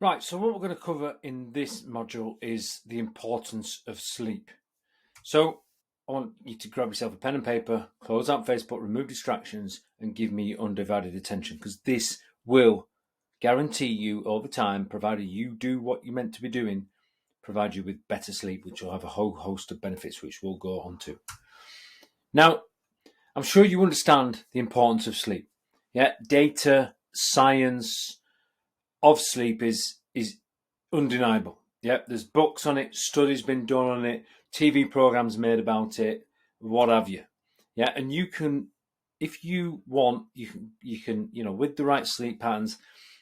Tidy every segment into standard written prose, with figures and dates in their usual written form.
Right, so what we're going to cover in this module is the importance of sleep. So I want you to grab yourself a pen and paper, close out Facebook, remove distractions, and give me undivided attention, because this will guarantee you over time, provided you do what you're meant to be doing, provide you with better sleep, which will have a whole host of benefits, which we'll go on to. Now, I'm sure you understand the importance of sleep. Yeah, data, science of sleep is undeniable. Yeah, there's books on it, studies been done on it, TV programs made about it, what have you. Yeah, and you can, if you want, you can, with the right sleep patterns,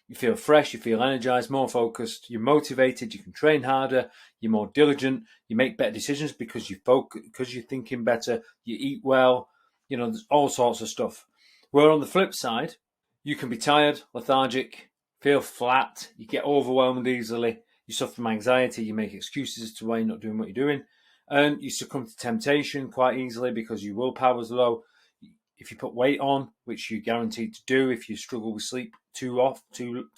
you feel fresh, you feel energized, more focused, you're motivated, you can train harder, you're more diligent, you make better decisions because you focus, because you're thinking better, you eat well, there's all sorts of stuff. Where on the flip side, you can be tired, lethargic, feel flat, you get overwhelmed easily, you suffer from anxiety, you make excuses as to why you're not doing what you're doing, and you succumb to temptation quite easily because your willpower is low. If you put weight on, which you're guaranteed to do if you struggle with sleep too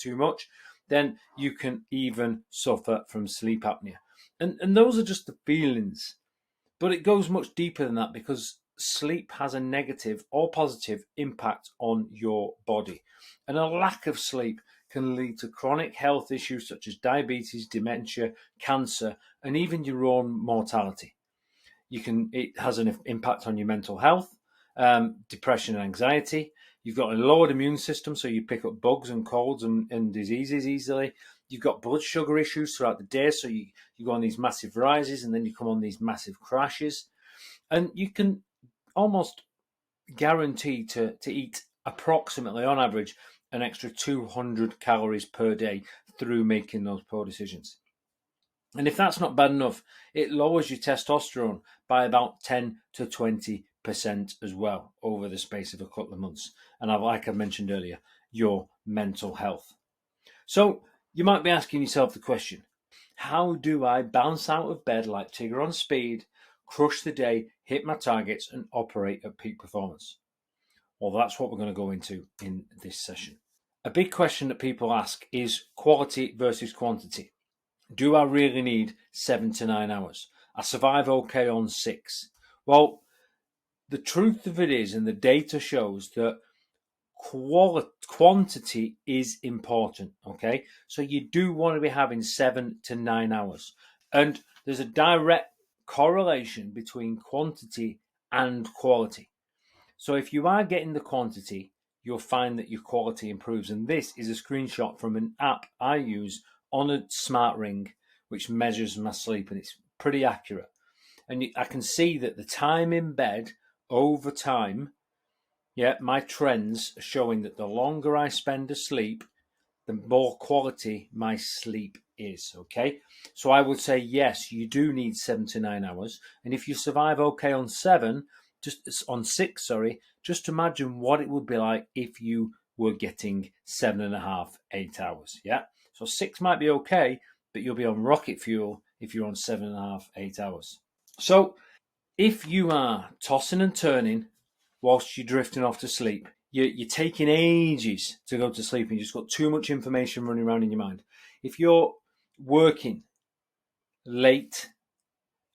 much, then you can even suffer from sleep apnea. And those are just the feelings. But it goes much deeper than that, because sleep has a negative or positive impact on your body. And a lack of sleep can lead to chronic health issues such as diabetes, dementia, cancer, and even your own mortality. It has an impact on your mental health, depression and anxiety. You've got a lowered immune system, so you pick up bugs and colds and diseases easily. You've got blood sugar issues throughout the day, so you go on these massive rises and then you come on these massive crashes. And you can almost guarantee to eat approximately, on average, an extra 200 calories per day through making those poor decisions. And if that's not bad enough, it lowers your testosterone by about 10 to 20% as well over the space of a couple of months. And like I mentioned earlier, your mental health. So you might be asking yourself the question, how do I bounce out of bed like Tigger on speed, crush the day, hit my targets, and operate at peak performance? Well, that's what we're going to go into in this session. A big question that people ask is quality versus quantity. Do I really need 7 to 9 hours? I survive okay on 6. Well, the truth of it is, and the data shows, that quantity is important, okay? So you do want to be having 7 to 9 hours. And there's a direct correlation between quantity and quality. So if you are getting the quantity, you'll find that your quality improves. And this is a screenshot from an app I use on a smart ring, which measures my sleep, and it's pretty accurate. And I can see that the time in bed over time, my trends are showing that the longer I spend asleep, the more quality my sleep is, okay? So I would say, yes, you do need 7 to 9 hours. And if you survive okay on 6, just imagine what it would be like if you were getting 7.5, 8 hours, yeah? So 6 might be okay, but you'll be on rocket fuel if you're on 7.5, 8 hours. So if you are tossing and turning whilst you're drifting off to sleep, you're taking ages to go to sleep and you've just got too much information running around in your mind. If you're working late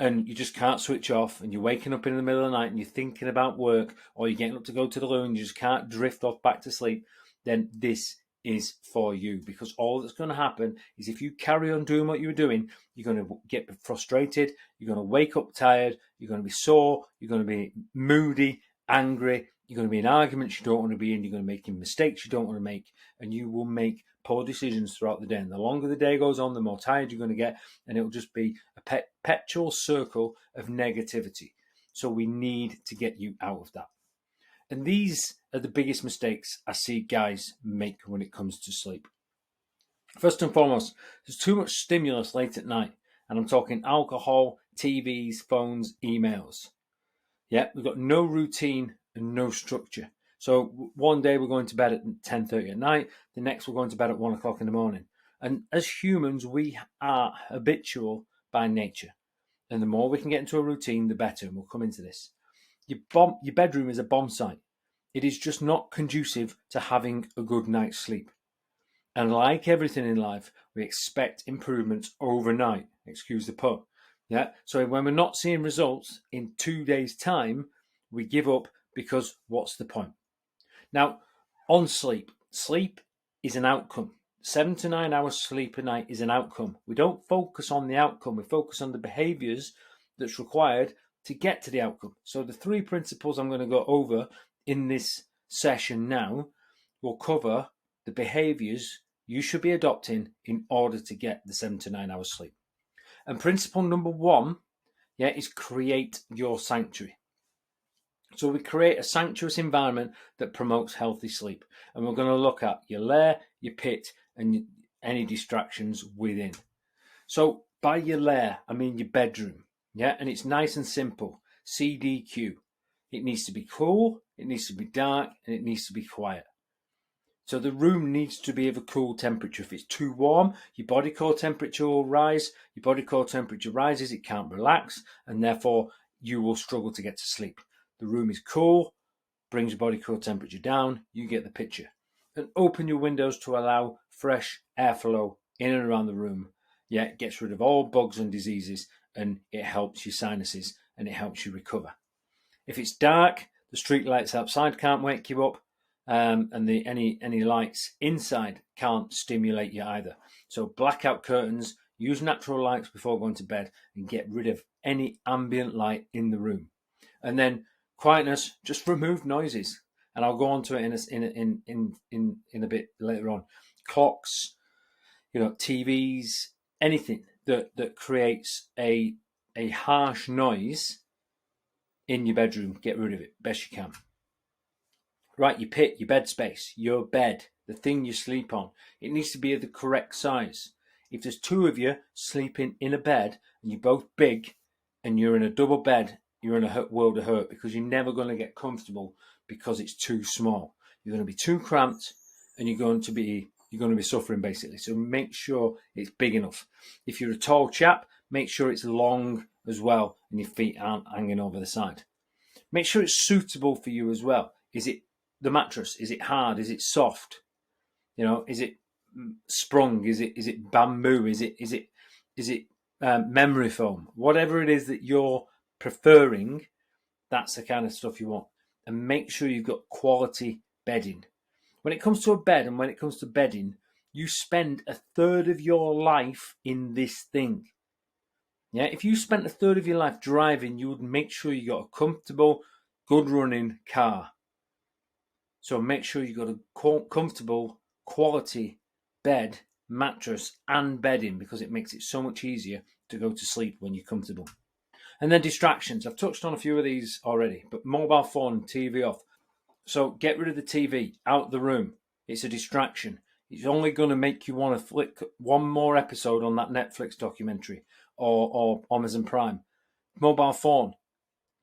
and you just can't switch off, and you're waking up in the middle of the night and you're thinking about work, or you're getting up to go to the loo and you just can't drift off back to sleep, then this is for you. Because all that's going to happen is, if you carry on doing what you're doing, you're going to get frustrated, you're going to wake up tired, you're going to be sore, you're going to be moody, angry, you're going to be in arguments you don't want to be in, you're going to be making mistakes you don't want to make, and you will make poor decisions throughout the day. And the longer the day goes on, the more tired you're going to get, and it'll just be a perpetual circle of negativity. So we need to get you out of that. And these are the biggest mistakes I see guys make when it comes to sleep. First and foremost, there's too much stimulus late at night. And I'm talking alcohol, TVs, phones, emails. Yeah, we've got no routine and no structure. So one day we're going to bed at 10:30 at night. The next we're going to bed at 1 o'clock in the morning. And as humans, we are habitual by nature. And the more we can get into a routine, the better. And we'll come into this. Your bedroom is a bomb site. It is just not conducive to having a good night's sleep. And like everything in life, we expect improvements overnight. Excuse the pun. Yeah. So when we're not seeing results in 2 days' time, we give up because what's the point? Now, on sleep, sleep is an outcome. 7 to 9 hours sleep a night is an outcome. We don't focus on the outcome. We focus on the behaviors that's required to get to the outcome. So the 3 principles I'm going to go over in this session now will cover the behaviors you should be adopting in order to get the 7 to 9 hours sleep. And principle number 1, is create your sanctuary. So we create a sanctuous environment that promotes healthy sleep. And we're going to look at your lair, your pit, and any distractions within. So by your lair, I mean your bedroom. And it's nice and simple. CDQ. It needs to be cool, it needs to be dark, and it needs to be quiet. So the room needs to be of a cool temperature. If it's too warm, your body core temperature will rise. Your body core temperature rises, it can't relax, and therefore you will struggle to get to sleep. The room is cool, brings your body core temperature down, you get the picture. And open your windows to allow fresh airflow in and around the room. It gets rid of all bugs and diseases, and it helps your sinuses, and it helps you recover. If it's dark, the street lights outside can't wake you up, and any lights inside can't stimulate you either. So blackout curtains, use natural lights before going to bed, and get rid of any ambient light in the room. And then quietness, just remove noises, and I'll go on to it in a bit later on. Clocks, TVs, anything that creates a harsh noise in your bedroom, get rid of it best you can. Right, your pit, your bed space, your bed, the thing you sleep on, it needs to be of the correct size. If there's 2 of you sleeping in a bed and you're both big and you're in a double bed, you're in a world of hurt, because you're never going to get comfortable because it's too small. You're going to be too cramped, and you're going to be suffering basically. So make sure it's big enough. If you're a tall chap, make sure it's long as well and your feet aren't hanging over the side. Make sure it's suitable for you as well. Is it the mattress? Is it hard? Is it soft? Is it sprung? Is it bamboo? Is it memory foam? Whatever it is that you're preferring, that's the kind of stuff you want. And make sure you've got quality bedding. When it comes to a bed and when it comes to bedding, you spend a third of your life in this thing. If you spent a third of your life driving, you would make sure you got a comfortable, good running car. So make sure you got a comfortable, quality bed, mattress, and bedding, because it makes it so much easier to go to sleep when you're comfortable. And then distractions. I've touched on a few of these already, but mobile phone, TV off. So get rid of the TV, out the room. It's a distraction. It's only going to make you want to flick one more episode on that Netflix documentary or Amazon Prime. Mobile phone,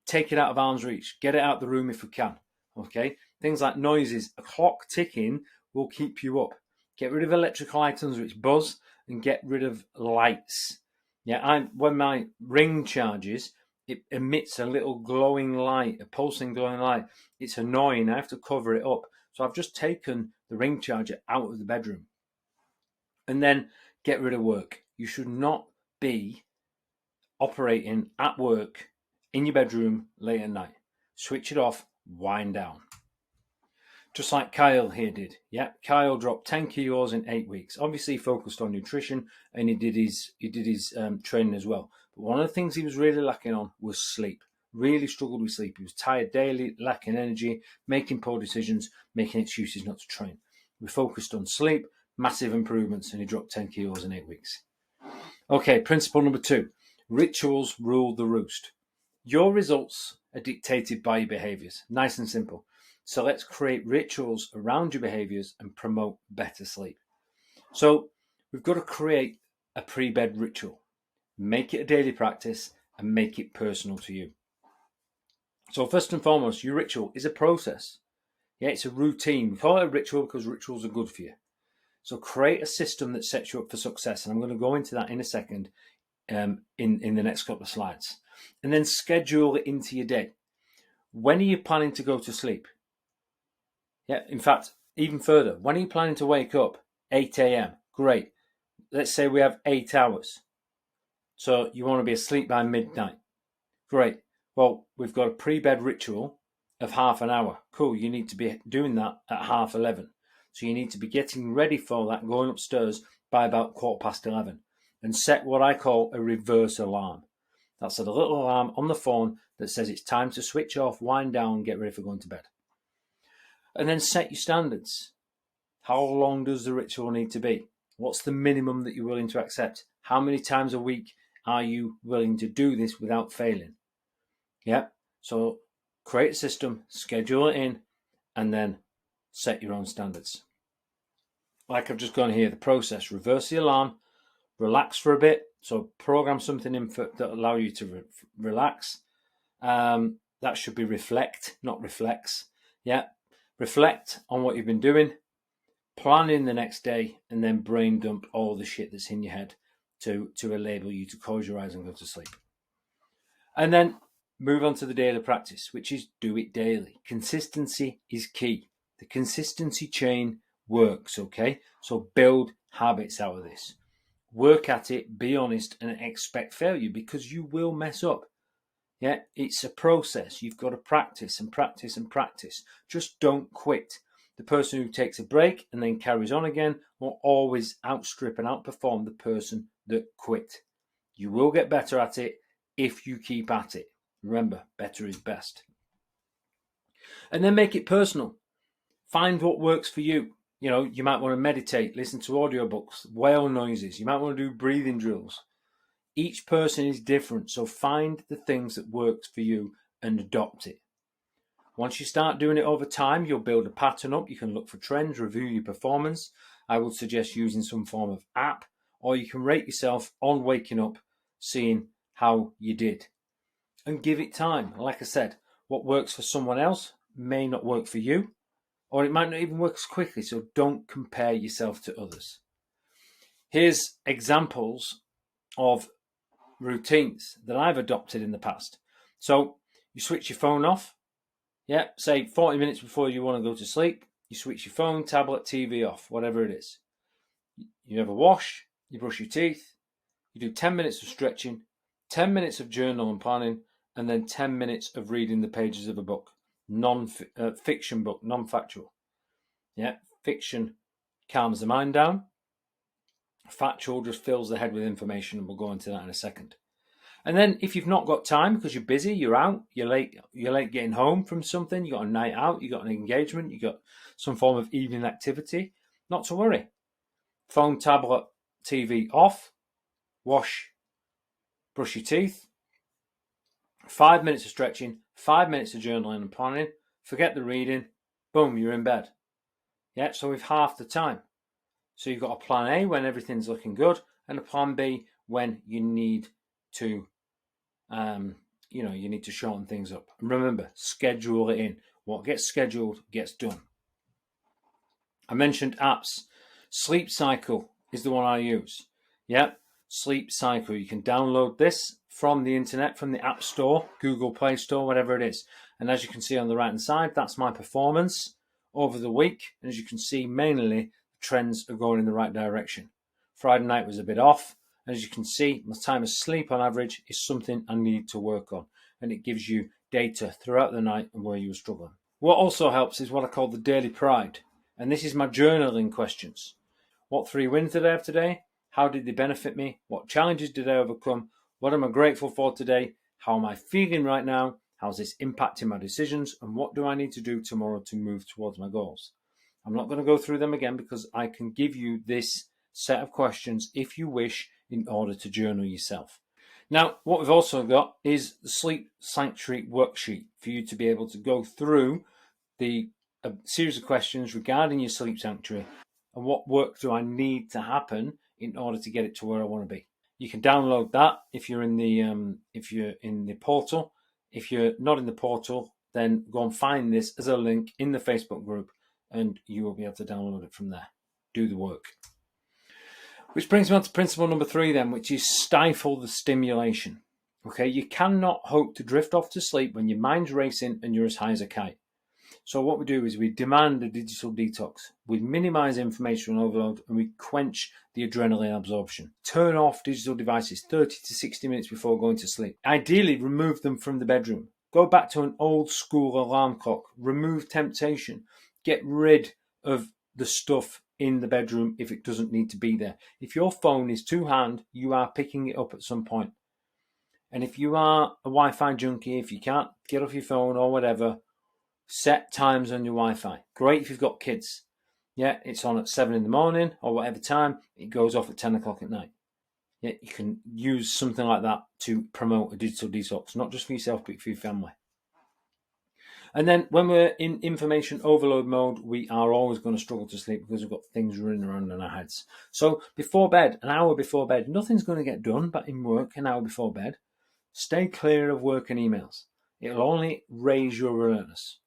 take it out of arm's reach. Get it out the room if we can. Okay? Things like noises. A clock ticking will keep you up. Get rid of electrical items which buzz, and get rid of lights. When my ring charges, it emits a little glowing light, a pulsing glowing light. It's annoying. I have to cover it up. So I've just taken the ring charger out of the bedroom. And then get rid of work. You should not be operating at work in your bedroom late at night. Switch it off, wind down. Just like Kyle here did. Kyle dropped 10 kilos in 8 weeks. Obviously, he focused on nutrition, and he did his training as well. But one of the things he was really lacking on was sleep. Really struggled with sleep. He was tired daily, lacking energy, making poor decisions, making excuses not to train. We focused on sleep, massive improvements, and he dropped 10 kilos in 8 weeks. Okay, principle number 2. Rituals rule the roost. Your results are dictated by your behaviors. Nice and simple. So let's create rituals around your behaviors and promote better sleep. So we've got to create a pre-bed ritual. Make it a daily practice and make it personal to you. So first and foremost, your ritual is a process. It's a routine. We call it a ritual because rituals are good for you. So create a system that sets you up for success. And I'm going to go into that in a second in the next couple of slides. And then schedule it into your day. When are you planning to go to sleep? In fact, even further, when are you planning to wake up? 8 a.m. Great. let's say we have 8 hours. So you want to be asleep by midnight. Great. Well, we've got a pre-bed ritual of half an hour. Cool. You need to be doing that at 11:30. So you need to be getting ready for that, going upstairs by about 11:15, and set what I call a reverse alarm. That's a little alarm on the phone that says it's time to switch off, wind down, get ready for going to bed. And then set your standards. How long does the ritual need to be? What's the minimum that you're willing to accept? How many times a week are you willing to do this without failing? Yeah. So create a system, schedule it in, and then set your own standards. Like I've just gone here, the process: reverse the alarm, relax for a bit. So program something in that allow you to relax. That should be reflect, not reflex. Yeah. Reflect on what you've been doing, plan in the next day, and then brain dump all the shit that's in your head to enable you to close your eyes and go to sleep. And then move on to the daily practice, which is do it daily. Consistency is key. The consistency chain works, okay? So build habits out of this. Work at it, be honest, and expect failure, because you will mess up. Yeah, it's a process. You've got to practice and practice and practice. Just don't quit. The person who takes a break and then carries on again will always outstrip and outperform the person that quit. You will get better at it if you keep at it. Remember, better is best. And then make it personal. Find what works for you. You know, you might want to meditate, listen to audiobooks, whale noises. You might want to do breathing drills. Each person is different, so find the things that works for you and adopt it. Once you start doing it over time, you'll build a pattern up. You can look for trends, review your performance. I would suggest using some form of app, or you can rate yourself on waking up, seeing how you did. And give it time. Like I said, what works for someone else may not work for you, or it might not even work as quickly, so don't compare yourself to others. Here's examples of routines that I've adopted in the past. So you switch your phone off. Yeah, say 40 minutes before you want to go to sleep, you switch your phone, tablet, TV off, whatever it is. You have a wash, you brush your teeth, you do 10 minutes of stretching, 10 minutes of journal and planning, and then 10 minutes of reading the pages of a book. Non-fiction book, non-factual. Yeah, fiction calms the mind down. Factual just fills the head with information, and we'll go into that in a second. And then if you've not got time because you're busy, you're out, you're late getting home from something, you got a night out, you got an engagement, you got some form of evening activity, not to worry. Phone, tablet, TV off, wash, brush your teeth, 5 minutes of stretching, 5 minutes of journaling and planning, forget the reading, boom, you're in bed. Yeah, so we've half the time. So you've got a plan A when everything's looking good, and a plan B when you need to you need to shorten things up. And remember, schedule it in. What gets scheduled gets done. I mentioned apps. Sleep Cycle is the one I use. Yeah, Sleep Cycle. You can download this from the internet, from the App Store, Google Play Store, whatever it is. And as you can see on the right hand side, that's my performance over the week. And as you can see, mainly the trends are going in the right direction. Friday night was a bit off. And as you can see, my time of sleep on average is something I need to work on. And it gives you data throughout the night and where you were struggling. What also helps is what I call the daily pride. And this is my journaling questions. What 3 wins did I have today? How did they benefit me? What challenges did I overcome? What am I grateful for today? How am I feeling right now? How's this impacting my decisions? And what do I need to do tomorrow to move towards my goals? I'm not going to go through them again because I can give you this set of questions if you wish in order to journal yourself. Now, what we've also got is the Sleep Sanctuary worksheet for you to be able to go through a series of questions regarding your sleep sanctuary and what work do I need to happen in order to get it to where I want to be. You can download that if you're in the portal. If you're not in the portal, then go and find this as a link in the Facebook group and you will be able to download it from there. Do the work. Which brings me on to principle number 3 then, which is stifle the stimulation. Okay, you cannot hope to drift off to sleep when your mind's racing and you're as high as a kite. So what we do is we demand a digital detox. We minimize information overload and we quench the adrenaline absorption. Turn off digital devices 30 to 60 minutes before going to sleep. Ideally, remove them from the bedroom. Go back to an old school alarm clock. Remove temptation. Get rid of the stuff in the bedroom if it doesn't need to be there. If your phone is to hand, you are picking it up at some point. And if you are a Wi-Fi junkie, if you can't get off your phone or whatever, set times on your Wi-Fi. Great if you've got kids. Yeah, it's on at 7 in the morning or whatever time. It goes off at 10 o'clock at night. Yeah, you can use something like that to promote a digital detox, not just for yourself, but for your family. And then when we're in information overload mode, we are always going to struggle to sleep because we've got things running around in our heads. So before bed, an hour before bed, nothing's going to get done, but in work, an hour before bed, stay clear of work and emails. It'll only raise your alertness.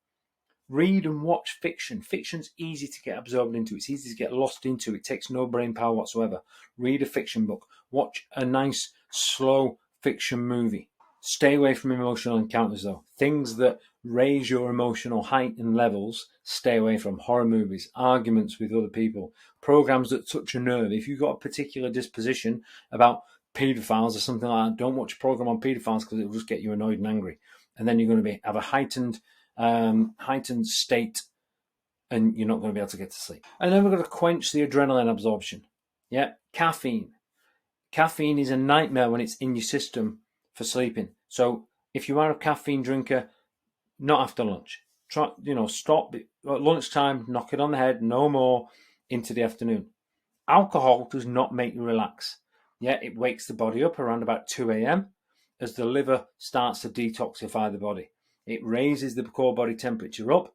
Read and watch fiction. Fiction's easy to get absorbed into. It's easy to get lost into. It takes no brain power whatsoever. Read a fiction book. Watch a nice, slow fiction movie. Stay away from emotional encounters, though. Things that raise your emotional height and levels, stay away from. Horror movies, arguments with other people, programs that touch a nerve. If you've got a particular disposition about paedophiles or something like that, don't watch a program on paedophiles because it'll just get you annoyed and angry. And then you're going to have a heightened state and you're not going to be able to get to sleep. And then we're going to quench the adrenaline absorption. Yeah, caffeine. Caffeine is a nightmare when it's in your system for sleeping. So if you are a caffeine drinker, not after lunch. Try, stop at lunchtime, knock it on the head, no more into the afternoon. Alcohol does not make you relax. Yeah, it wakes the body up around about 2 a.m. as the liver starts to detoxify the body. It raises the core body temperature up,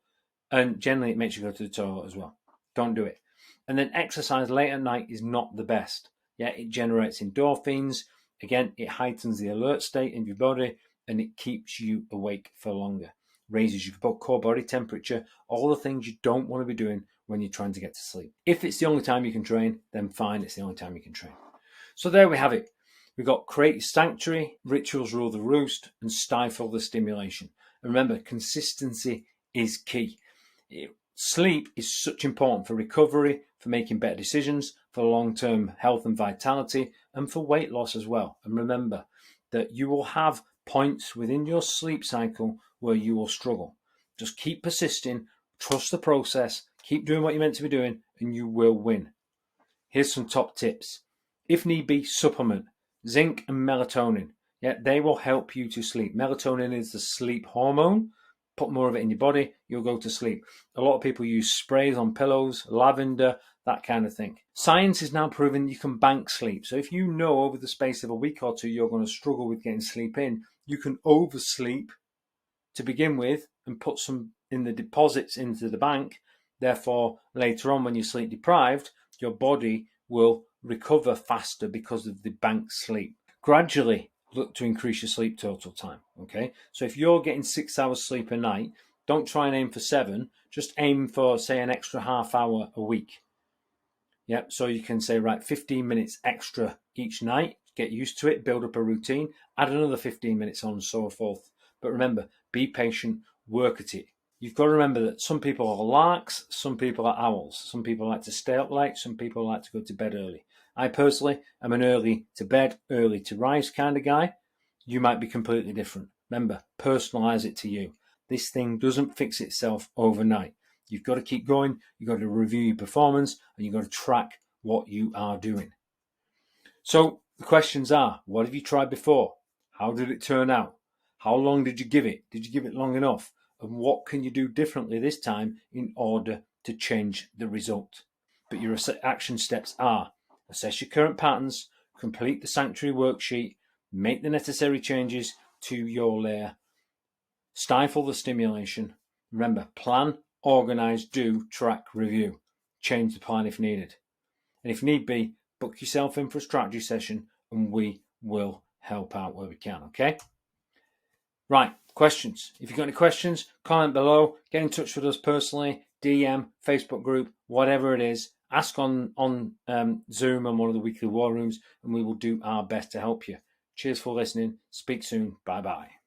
and generally it makes you go to the toilet as well. Don't do it. And then exercise late at night is not the best. Yeah, it generates endorphins. Again, it heightens the alert state in your body, and it keeps you awake for longer. Raises your core body temperature, all the things you don't want to be doing when you're trying to get to sleep. If it's the only time you can train, then fine, it's the only time you can train. So there we have it. We've got create your sanctuary, rituals rule the roost, and stifle the stimulation. And remember, consistency is key. Sleep is such important for recovery, for making better decisions, for long-term health and vitality, and for weight loss as well. And remember that you will have points within your sleep cycle where you will struggle. Just keep persisting, trust the process, keep doing what you're meant to be doing, and you will win. Here's some top tips. If need be, supplement. Zinc and melatonin. Yeah, they will help you to sleep. Melatonin is the sleep hormone. Put more of it in your body, you'll go to sleep. A lot of people use sprays on pillows, lavender, that kind of thing. Science is now proving you can bank sleep. So if you know over the space of a week or two you're going to struggle with getting sleep in, you can oversleep to begin with and put some in the deposits into the bank. Therefore, later on when you're sleep deprived, your body will recover faster because of the bank sleep. Gradually look to increase your sleep total time. Okay, so if you're getting 6 hours sleep a night, don't try and aim for 7, just aim for, say, an extra half hour a week. Yep, so you can say, right, 15 minutes extra each night, get used to it, build up a routine, add another 15 minutes on and so forth. But remember, be patient, work at it. You've got to remember that some people are larks, some people are owls. Some people like to stay up late, some people like to go to bed early. I personally am an early to bed, early to rise kind of guy. You might be completely different. Remember, personalize it to you. This thing doesn't fix itself overnight. You've got to keep going. You've got to review your performance and you've got to track what you are doing. So the questions are, what have you tried before? How did it turn out? How long did you give it? Did you give it long enough? And what can you do differently this time in order to change the result? But your action steps are: assess your current patterns, complete the sanctuary worksheet, make the necessary changes to your layer, stifle the stimulation. Remember, plan, organize, do, track, review. Change the plan if needed. And if need be, book yourself in for a strategy session and we will help out where we can, okay? Right, questions. If you've got any questions, comment below, get in touch with us personally, DM, Facebook group, whatever it is. Ask on Zoom on one of the weekly war rooms and we will do our best to help you. Cheers for listening. Speak soon. Bye-bye.